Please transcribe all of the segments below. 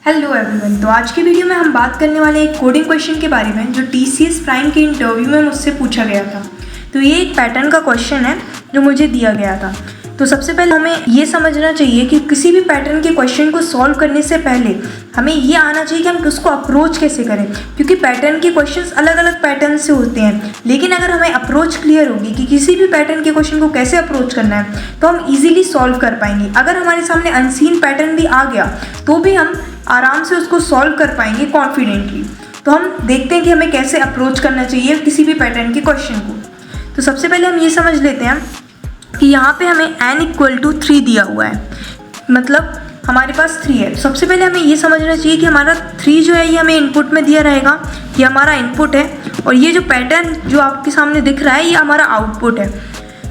Hello everyone. तो आज की वीडियो में हम बात करने वाले एक कोडिंग क्वेश्चन के बारे में जो TCS प्राइम के इंटरव्यू में मुझसे पूछा गया था। तो ये एक पैटर्न का क्वेश्चन है जो मुझे दिया गया था। तो सबसे पहले हमें ये समझना चाहिए कि किसी भी पैटर्न के क्वेश्चन को सॉल्व करने से पहले हमें ये आना चाहिए कि हम उसको अप्रोच कैसे करें, क्योंकि पैटर्न के क्वेश्चंस अलग अलग पैटर्न से होते हैं। लेकिन अगर हमें अप्रोच क्लियर होगी कि किसी भी पैटर्न के क्वेश्चन को कैसे अप्रोच करना है तो हम इजीली सॉल्व कर पाएंगे। अगर हमारे सामने अनसीन पैटर्न भी आ गया तो भी हम आराम से उसको सॉल्व कर पाएंगे कॉन्फिडेंटली। तो हम देखते हैं कि हमें कैसे अप्रोच करना चाहिए किसी भी पैटर्न के क्वेश्चन को। तो सबसे पहले हम ये समझ लेते हैं कि यहाँ पे हमें n = 3 दिया हुआ है, मतलब हमारे पास 3 है। तो सबसे पहले हमें ये समझना चाहिए कि हमारा 3 जो है ये हमें इनपुट में दिया रहेगा, ये हमारा इनपुट है, और ये जो पैटर्न जो आपके सामने दिख रहा है ये हमारा आउटपुट है।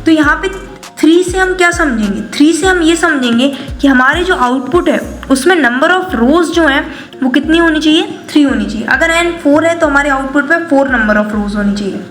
तो यहाँ पे 3 से हम क्या समझेंगे? 3 से हम ये समझेंगे कि हमारे जो आउटपुट है उसमें नंबर ऑफ रोज़ जो हैं वो कितनी होनी चाहिए? 3 होनी चाहिए। अगर n 4 है तो हमारे आउटपुट पे 4 नंबर ऑफ रोज़ होनी चाहिए।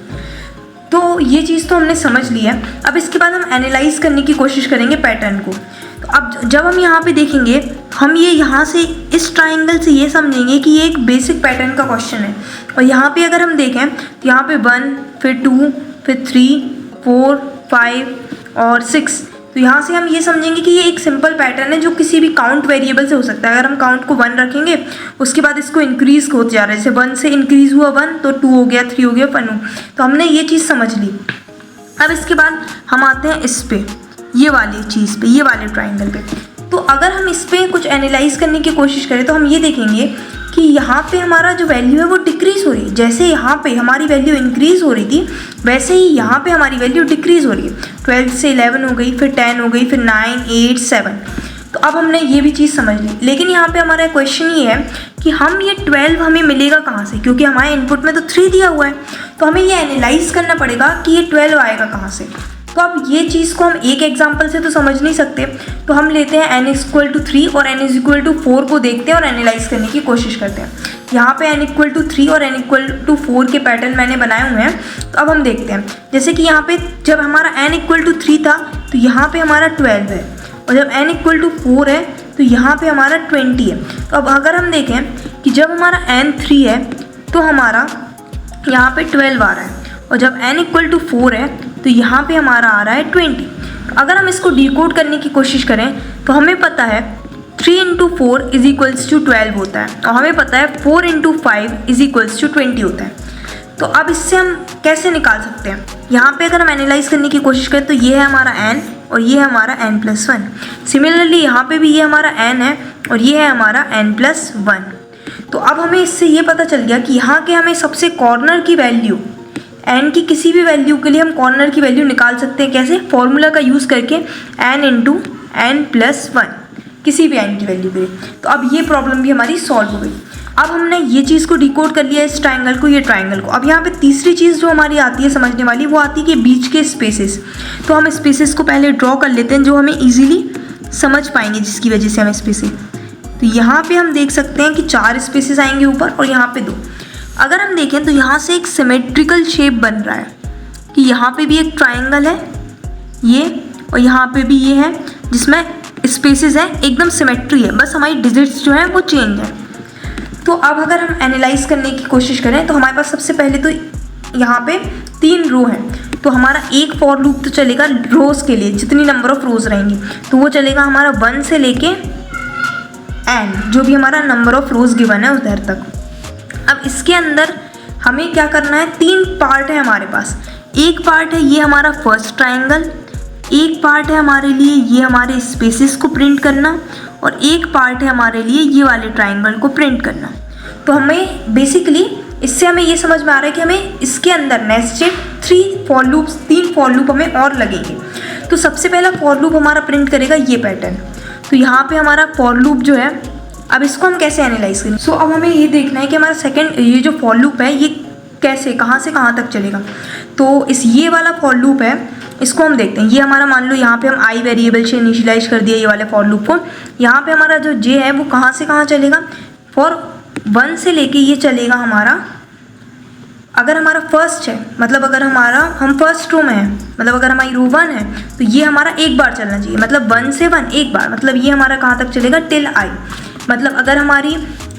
तो ये चीज़ तो हमने समझ ली है। अब इसके बाद हम एनालाइज करने की कोशिश करेंगे पैटर्न को। तो अब जब हम यहाँ पे देखेंगे, हम ये यहाँ से इस ट्राइंगल से ये समझेंगे कि ये एक बेसिक पैटर्न का क्वेश्चन है। और यहाँ पे अगर हम देखें तो यहाँ पे 1, फिर 2, फिर 3, 4, 5 और 6। तो यहाँ से हम ये समझेंगे कि ये एक सिंपल पैटर्न है जो किसी भी काउंट वेरिएबल से हो सकता है। अगर हम काउंट को 1 रखेंगे उसके बाद इसको इंक्रीज़ होते जा रहा है, जैसे 1 से इंक्रीज़ हुआ 1 तो 2 हो गया, 3 हो गया, 1 हो। तो हमने ये चीज़ समझ ली। अब इसके बाद हम आते हैं इस पे, ये वाली चीज़ पे, ये वाले ट्राइंगल पे। तो अगर हम इस पे कुछ एनालाइज करने की कोशिश करें तो हम ये देखेंगे कि यहाँ पे हमारा जो वैल्यू है वो डिक्रीज़ हो रही है। जैसे यहाँ पे हमारी वैल्यू इंक्रीज़ हो रही थी वैसे ही यहाँ पे हमारी वैल्यू डिक्रीज़ हो रही है। 12 से 11 हो गई, फिर 10 हो गई, फिर 9, 8, 7। तो अब हमने ये भी चीज़ समझ ली। लेकिन यहाँ पे हमारा क्वेश्चन ये है कि हम ये 12 हमें मिलेगा कहाँ से, क्योंकि हमारे इनपुट में तो 3 दिया हुआ है। तो हमें ये एनालाइज करना पड़ेगा कि ये 12 आएगा कहाँ से। तो अब ये चीज़ को हम एक एग्जांपल से तो समझ नहीं सकते, तो हम लेते हैं n = 3 और n = 4 को देखते हैं और एनालाइज करने की कोशिश करते हैं। यहाँ पे n = 3 और n = 4 के पैटर्न मैंने बनाए हुए हैं। तो अब हम देखते हैं, जैसे कि यहाँ पे जब हमारा n = 3 था तो यहाँ पे हमारा 12 है, और जब n = 4 है तो यहाँ पे हमारा 20 है। तो अब अगर हम देखें कि जब हमारा n 3 है तो हमारा यहाँ पे 12 आ रहा है, और जब n = 4 है तो यहाँ पे हमारा आ रहा है 20। अगर हम इसको डिकोड करने की कोशिश करें तो हमें पता है 3 × 4 = 12 होता है, और हमें पता है 4 × 5 = 20 होता है। तो अब इससे हम कैसे निकाल सकते हैं? यहाँ पे अगर हम एनालाइज करने की कोशिश करें तो ये है हमारा n और ये है हमारा n+1। सिमिलरली यहाँ पे भी ये हमारा n है और ये है हमारा n+1। तो अब हमें इससे ये पता चल गया कि यहाँ के हमें सबसे कॉर्नर की वैल्यू n की किसी भी वैल्यू के लिए हम कॉर्नर की वैल्यू निकाल सकते हैं। कैसे? फॉर्मूला का यूज़ करके n × n+1, किसी भी n की वैल्यू के लिए। तो अब ये प्रॉब्लम भी हमारी सॉल्व हो गई। अब हमने ये चीज़ को डिकोड कर लिया, इस ट्राइंगल को, ये ट्राइंगल को। अब यहाँ पे तीसरी चीज़ जो हमारी आती है समझने वाली, वो आती है कि बीच के स्पेसेस। तो हम स्पेसेस को पहले ड्रॉ कर लेते हैं जो हमें ईजिली समझ पाएंगे, जिसकी वजह से हमें स्पेसेस। तो यहाँ पे हम देख सकते हैं कि 4 स्पेसेस आएंगे ऊपर और यहाँ पे 2। अगर हम देखें तो यहाँ से एक सिमेट्रिकल शेप बन रहा है कि यहाँ पे भी एक ट्राइंगल है ये, और यहाँ पे भी ये है, जिसमें स्पेसेस हैं, एकदम सिमेट्री है, बस हमारी डिजिट्स जो हैं वो चेंज है। तो अब अगर हम एनालाइज करने की कोशिश करें तो हमारे पास सबसे पहले तो यहाँ पे 3 रो हैं। तो हमारा एक फॉर लूप तो चलेगा रोज़ के लिए, जितनी नंबर ऑफ रोज़ रहेंगी तो वो चलेगा हमारा 1 से लेके n, जो भी हमारा नंबर ऑफ रोज़ गिवन है उधर तक। अब इसके अंदर हमें क्या करना है? 3 पार्ट है हमारे पास। एक पार्ट है ये हमारा फर्स्ट ट्राइंगल, एक पार्ट है हमारे लिए ये हमारे स्पेसेस को प्रिंट करना, और एक पार्ट है हमारे लिए ये वाले ट्राइंगल को प्रिंट करना। तो हमें बेसिकली इससे हमें ये समझ में आ रहा है कि हमें इसके अंदर नेस्टेड 3 फॉर लूप हमें और लगेंगे। तो सबसे पहला फॉर लूप हमारा प्रिंट करेगा ये पैटर्न। तो यहाँ पे हमारा फॉर लूप जो है, अब इसको हम कैसे एनालाइज करें? सो अब हमें ये देखना है कि हमारा सेकंड ये जो फॉर लूप है ये कैसे, कहाँ से कहाँ तक चलेगा। तो ये वाला फॉर लूप है, इसको हम देखते हैं। ये हमारा मान लो यहाँ पे हम i वेरिएबल से इनिशियलाइज कर दिया ये वाले फॉर लूप को। यहाँ पे हमारा जो j है वो कहाँ से कहाँ चलेगा? फॉर 1 से लेके ये चलेगा हमारा, अगर हमारा फर्स्ट है, मतलब अगर हम फर्स्ट रो में हैं, मतलब अगर हमारी रो 1 है तो ये हमारा एक बार चलना चाहिए, मतलब 1 से 1 एक बार, मतलब ये हमारा कहाँ तक चलेगा? Till i। मतलब अगर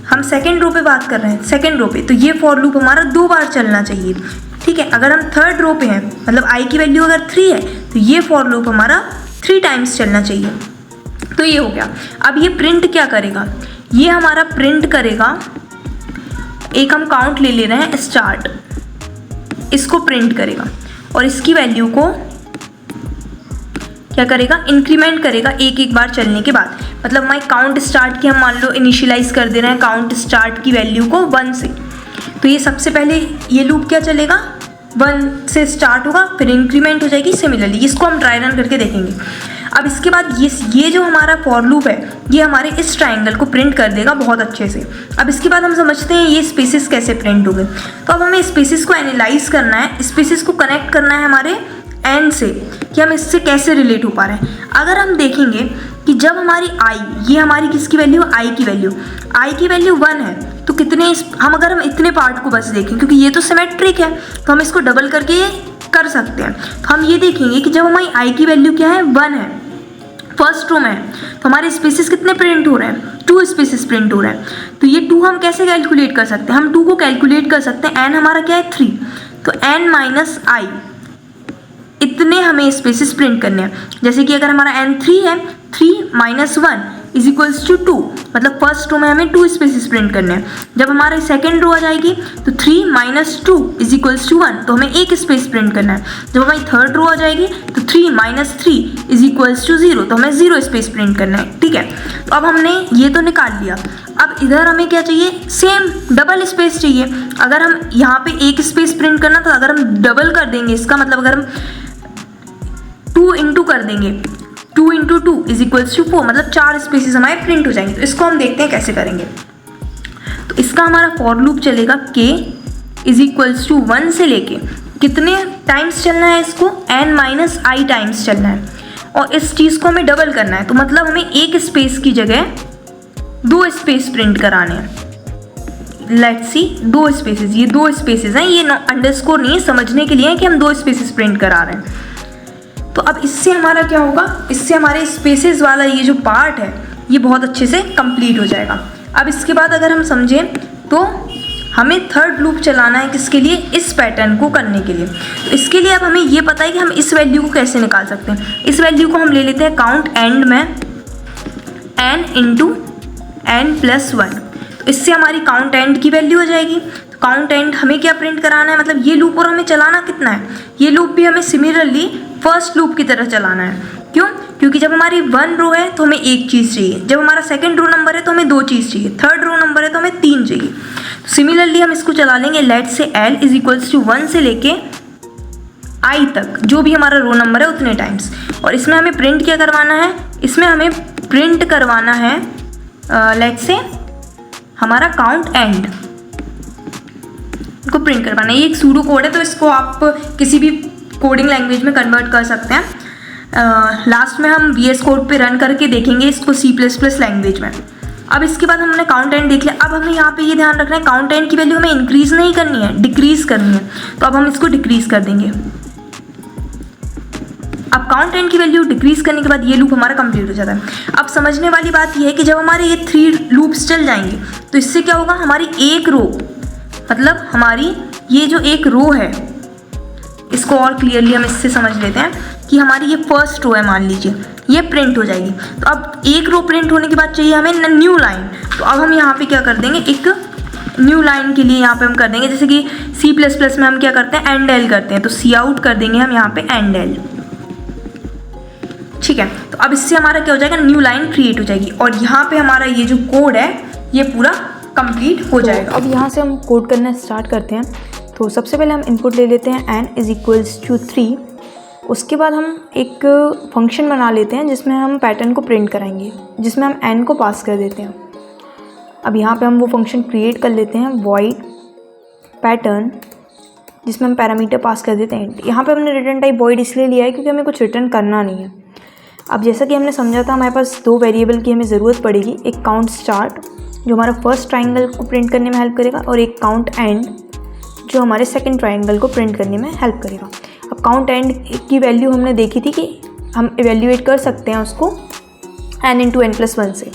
हम सेकेंड रो पे बात कर रहे हैं, सेकेंड रो पे, तो ये फॉर लूप हमारा 2 बार चलना चाहिए, ठीक है। अगर हम थर्ड रो पे हैं, मतलब आई की वैल्यू अगर 3 है तो ये फॉर लूप हमारा 3 टाइम्स चलना चाहिए। तो ये हो गया। अब ये प्रिंट क्या करेगा, ये हमारा प्रिंट करेगा, एक हम काउंट ले रहे हैं स्टार्ट, इसको प्रिंट करेगा और इसकी वैल्यू को क्या करेगा, इंक्रीमेंट करेगा एक बार चलने के बाद। मतलब माई काउंट स्टार्ट की हम मान लो इनिशियलाइज कर दे रहे हैं काउंट स्टार्ट की वैल्यू को 1 से, तो ये सबसे पहले ये लूप क्या चलेगा, 1 से स्टार्ट होगा, फिर इंक्रीमेंट हो जाएगी। सिमिलरली इसको हम ट्राई रन करके देखेंगे। अब इसके बाद ये जो हमारा फॉर लूप है ये हमारे इस ट्राइंगल को प्रिंट कर देगा बहुत अच्छे से। अब इसके बाद हम समझते हैं ये स्पेसेस कैसे प्रिंट हो गए। तो अब हमें स्पेसेस को एनालाइज करना है, स्पेसेस को कनेक्ट करना है हमारे एंड से कि हम इससे कैसे रिलेट हो पा रहे हैं। अगर हम देखेंगे कि जब हमारी आई, ये हमारी किसकी वैल्यू, आई की वैल्यू 1 है, तो अगर हम इतने पार्ट को बस देखें, क्योंकि ये तो सिमेट्रिक है तो हम इसको डबल करके कर सकते हैं। तो हम ये देखेंगे कि जब हमारी आई की वैल्यू क्या है, 1 है, फर्स्ट रो में है, तो हमारे स्पेसेस कितने प्रिंट हो रहे हैं, 2 स्पेसेस प्रिंट हो रहे हैं। तो ये 2 हम कैसे कैलकुलेट कर सकते हैं, हम 2 को कैलकुलेट कर सकते हैं, एन हमारा क्या है 3, तो एन माइनस आई इतने हमें स्पेसेस प्रिंट करने हैं। जैसे कि अगर हमारा एन 3 है, 3 माइनस 1 इज इक्वल्स टू 2, मतलब फर्स्ट रो में हमें 2 स्पेसेस प्रिंट करने हैं। जब हमारे सेकेंड रो आ जाएगी तो 3 माइनस 2 इज इक्वल्स टू 1, तो हमें 1 स्पेस प्रिंट करना है। जब हमारी थर्ड रो आ जाएगी तो 3 माइनस 3 इज इक्वल्स टू 0, तो हमें 0 स्पेस प्रिंट करना है, ठीक है। तो अब हमने ये तो निकाल लिया। अब इधर हमें क्या चाहिए, सेम डबल स्पेस चाहिए। अगर हम यहाँ पे 1 स्पेस प्रिंट करना, तो अगर हम डबल कर देंगे इसका मतलब अगर हम 2 इंटू कर देंगे, 2 इंटू 2 इज इक्वल्स टू 4, मतलब 4 स्पेसेस हमारे प्रिंट हो जाएंगे। तो इसको हम देखते हैं कैसे करेंगे। तो इसका हमारा फॉर लूप चलेगा k इज इक्वल्स टू 1 से लेके कितने टाइम्स चलना है, इसको n माइनस आई टाइम्स चलना है, और इस चीज़ को हमें डबल करना है। तो मतलब हमें 1 स्पेस की जगह 2 स्पेस प्रिंट कराने हैं। लेट्स सी 2 स्पेसेस, ये 2 स्पेसेस हैं, ये अंडरस्कोर नहीं है, समझने के लिए है कि हम 2 स्पेसेस प्रिंट करा रहे हैं। तो अब इससे हमारा क्या होगा, इससे हमारे स्पेसेस वाला ये जो पार्ट है ये बहुत अच्छे से कंप्लीट हो जाएगा। अब इसके बाद अगर हम समझें तो हमें थर्ड लूप चलाना है, किसके लिए, इस पैटर्न को करने के लिए। तो इसके लिए अब हमें ये पता है कि हम इस वैल्यू को कैसे निकाल सकते हैं। इस वैल्यू को हम ले लेते हैं काउंट एंड में n इंटू n प्लस 1, तो इससे हमारी काउंट एंड की वैल्यू हो जाएगी। तो काउंट एंड हमें क्या प्रिंट कराना है, मतलब ये लूप और हमें चलाना कितना है, ये लूप भी हमें सिमिलरली फर्स्ट लूप की तरह चलाना है। क्यों, क्योंकि जब हमारी 1 रो है तो हमें 1 चीज़ चाहिए, जब हमारा सेकंड रो नंबर है तो हमें 2 चीज़ चाहिए, थर्ड रो नंबर है तो हमें 3 चाहिए। तो सिमिलरली हम इसको चला लेंगे, लेट से l इज इक्वल्स टू 1 से लेके i तक, जो भी हमारा रो नंबर है उतने टाइम्स। और इसमें हमें प्रिंट क्या करवाना है, इसमें हमें प्रिंट करवाना है लेट से हमारा काउंट एंड को प्रिंट करवाना है। ये एक सूडो कोड है, तो इसको आप किसी भी कोडिंग लैंग्वेज में कन्वर्ट कर सकते हैं। लास्ट में हम VS कोड पे रन करके देखेंगे इसको C++ लैंग्वेज में। अब इसके बाद हमने काउंट एंड देख लिया। अब हमें यहाँ पे ये ध्यान रखना है काउंट एंड की वैल्यू हमें इंक्रीज नहीं करनी है, डिक्रीज करनी है। तो अब हम इसको डिक्रीज कर देंगे। अब काउंट एंड की वैल्यू डिक्रीज करने के बाद ये लूप हमारा कंप्लीट हो जाता है। अब समझने वाली बात ये है कि जब हमारे ये 3 लूप्स चल जाएंगे तो इससे क्या होगा, हमारी एक रो, मतलब हमारी ये जो एक रो है, इसको और क्लियरली हम इससे समझ लेते हैं कि हमारी ये फर्स्ट रो है, मान लीजिए ये प्रिंट हो जाएगी। तो अब एक रो प्रिंट होने के बाद चाहिए हमें न्यू लाइन। तो अब हम यहाँ पे क्या कर देंगे, एक न्यू लाइन के लिए यहाँ पे हम कर देंगे, जैसे कि C++ में हम क्या करते हैं, एंड एल करते हैं, तो सी आउट कर देंगे हम यहाँ पे एंड एल, ठीक है। तो अब इससे हमारा क्या हो जाएगा, न्यू लाइन क्रिएट हो जाएगी और यहाँ पे हमारा ये जो कोड है ये पूरा कंप्लीट हो जाएगा। अब यहाँ से हम कोड करना स्टार्ट करते हैं। तो सबसे पहले हम इनपुट ले लेते हैं n इज इक्वल्स टू 3। उसके बाद हम एक फंक्शन बना लेते हैं जिसमें हम पैटर्न को प्रिंट कराएंगे, जिसमें हम n को पास कर देते हैं। अब यहाँ पे हम वो फंक्शन क्रिएट कर लेते हैं void पैटर्न, जिसमें हम पैरामीटर पास कर देते हैं। यहाँ पे हमने रिटर्न टाइप void इसलिए लिया है क्योंकि हमें कुछ रिटर्न करना नहीं है। अब जैसा कि हमने समझा था, हमारे पास 2 वेरिएबल की हमें ज़रूरत पड़ेगी, एक काउंट स्टार्ट जो हमारा फर्स्ट ट्राइंगल को प्रिंट करने में हेल्प करेगा और एक काउंट एंड जो हमारे सेकंड ट्राइंगल को प्रिंट करने में हेल्प करेगा। अब काउंट एंड की वैल्यू हमने देखी थी कि हम इवेल्यूएट कर सकते हैं उसको n × n+1 से।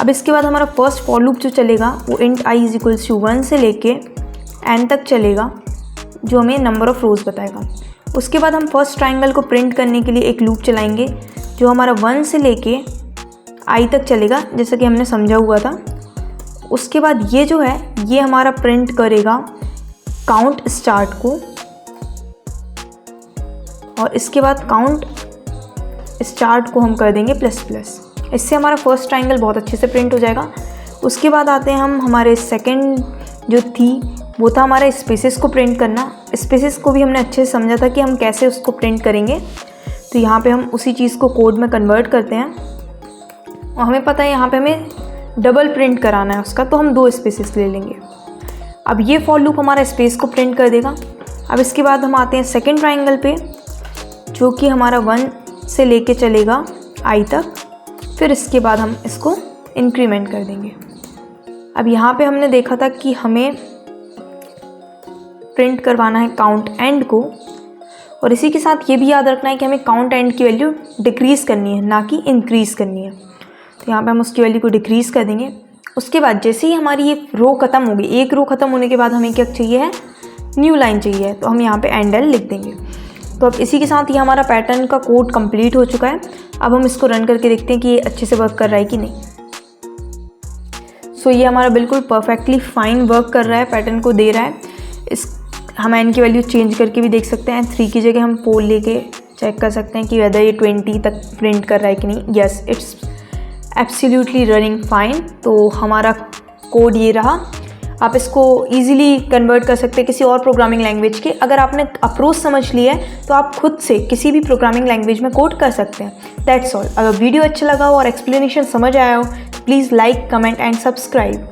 अब इसके बाद हमारा फर्स्ट फॉर लूप जो चलेगा वो int i is equals to 1 से लेके n तक चलेगा, जो हमें नंबर ऑफ़ रोज़ बताएगा। उसके बाद हम फर्स्ट ट्राइंगल को प्रिंट करने के लिए एक लूप चलाएंगे जो हमारा 1 से लेके i तक चलेगा, जैसा कि हमने समझा हुआ था। उसके बाद ये जो है ये हमारा प्रिंट करेगा काउंट स्टार्ट को, और इसके बाद काउंट स्टार्ट को हम कर देंगे ++। इससे हमारा फर्स्ट ट्राइंगल बहुत अच्छे से प्रिंट हो जाएगा। उसके बाद आते हैं हम हमारे सेकंड जो थी वो था हमारे स्पेसेस को प्रिंट करना। स्पेसेस को भी हमने अच्छे से समझा था कि हम कैसे उसको प्रिंट करेंगे, तो यहाँ पे हम उसी चीज़ को कोड में कन्वर्ट करते हैं। और हमें पता है यहाँ पे हमें डबल प्रिंट कराना है उसका, तो हम 2 स्पेसेस ले लेंगे। अब ये फॉर लूप हमारा स्पेस को प्रिंट कर देगा। अब इसके बाद हम आते हैं सेकंड ट्राइंगल पे, जो कि हमारा 1 से लेके चलेगा i तक। फिर इसके बाद हम इसको इंक्रीमेंट कर देंगे। अब यहाँ पे हमने देखा था कि हमें प्रिंट करवाना है काउंट एंड को, और इसी के साथ ये भी याद रखना है कि हमें काउंट एंड की वैल्यू डिक्रीज़ करनी है, ना कि इंक्रीज़ करनी है। तो यहाँ पे हम उसकी वैल्यू को डिक्रीज़ कर देंगे। उसके बाद जैसे ही हमारी ये रो ख़त्म होगी, एक रो ख़त्म होने के बाद हमें क्या चाहिए है, न्यू लाइन चाहिए, तो हम यहाँ पे एंड एल लिख देंगे। तो अब इसी के साथ ये हमारा पैटर्न का कोड कंप्लीट हो चुका है। अब हम इसको रन करके देखते हैं कि ये अच्छे से वर्क कर रहा है कि नहीं। सो ये हमारा बिल्कुल परफेक्टली फाइन वर्क कर रहा है, पैटर्न को दे रहा है। इस हम एन की वैल्यू चेंज करके भी देख सकते हैं। 3 की जगह हम 4 लेके चेक कर सकते हैं कि वेदर ये 20 तक प्रिंट कर रहा है कि नहीं। Yes, it's absolutely running fine. तो हमारा कोड ये रहा। आप इसको इजीली कन्वर्ट कर सकते हैं किसी और प्रोग्रामिंग लैंग्वेज के। अगर आपने अप्रोच समझ लिया है तो आप खुद से किसी भी प्रोग्रामिंग लैंग्वेज में कोड कर सकते हैं। That's all. अगर वीडियो अच्छा लगा हो और एक्सप्लेनेशन समझ आया हो, please like, comment and subscribe.